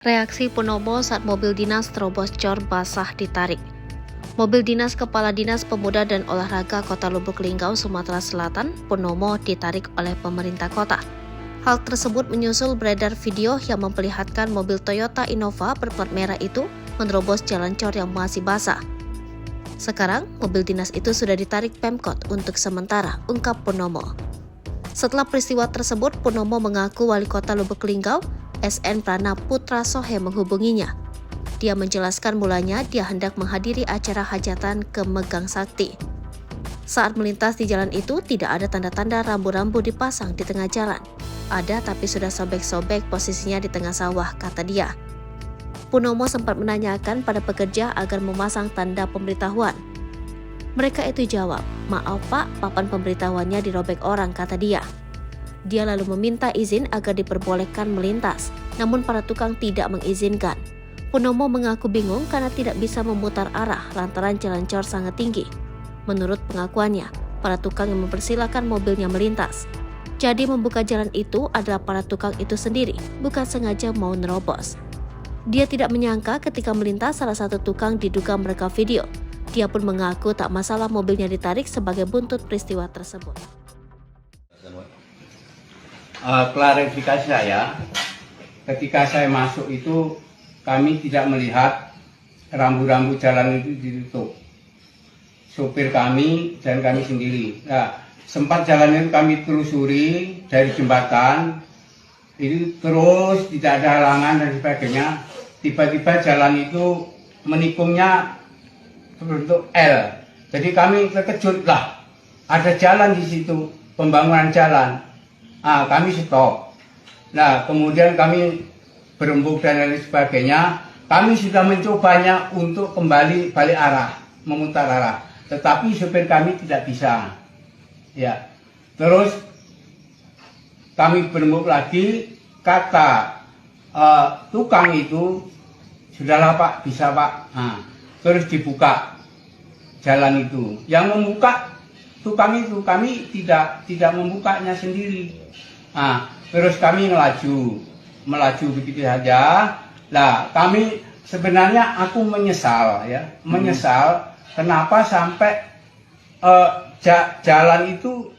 Reaksi Purnomo saat mobil dinas terobos cor basah ditarik. Mobil dinas Kepala Dinas Pemuda dan Olahraga Kota Lubuk Linggau, Sumatera Selatan, Purnomo ditarik oleh pemerintah kota. Hal tersebut menyusul beredar video yang memperlihatkan mobil Toyota Innova berplat merah itu menerobos jalan cor yang masih basah. Sekarang, mobil dinas itu sudah ditarik Pemkot untuk sementara, ungkap Purnomo. Setelah peristiwa tersebut, Purnomo mengaku Wali Kota Lubuk Linggau, SN Prana Putra Sohe menghubunginya. Dia menjelaskan mulanya dia hendak menghadiri acara hajatan ke Megang Sakti. Saat melintas di jalan itu tidak ada tanda-tanda rambu-rambu dipasang di tengah jalan. Ada tapi sudah sobek-sobek posisinya di tengah sawah, kata dia. Purnomo sempat menanyakan pada pekerja agar memasang tanda pemberitahuan. Mereka itu jawab, "Maaf Pak, papan pemberitahuannya dirobek orang," kata dia. Dia lalu meminta izin agar diperbolehkan melintas, namun para tukang tidak mengizinkan. Purnomo mengaku bingung karena tidak bisa memutar arah lantaran jalan cor sangat tinggi. Menurut pengakuannya, para tukang yang mempersilahkan mobilnya melintas. Jadi membuka jalan itu adalah para tukang itu sendiri, bukan sengaja mau nerobos. Dia tidak menyangka ketika melintas salah satu tukang diduga merekam video. Dia pun mengaku tak masalah mobilnya ditarik sebagai buntut peristiwa tersebut. Klarifikasi saya, ketika saya masuk itu kami tidak melihat rambu-rambu jalan itu ditutup. Supir kami dan kami sendiri. Nah, sempat jalannya kami telusuri dari jembatan, itu terus tidak ada halangan dan sebagainya. Tiba-tiba jalan itu menikungnya berbentuk L. Jadi kami terkejut lah, ada jalan di situ, pembangunan jalan. Kami stop. Nah, kemudian kami berembuk dan lain sebagainya. Kami sudah mencobanya untuk kembali balik arah, memutar arah. Tetapi supir kami tidak bisa. Ya. Terus kami berembuk lagi, kata tukang itu, "Sudahlah Pak, bisa Pak." Terus dibuka jalan itu. Yang membuka tukang itu, kami tidak membukanya sendiri. Terus kami melaju begitu saja. Nah, kami sebenarnya aku menyesal ya, menyesal kenapa sampai jalan itu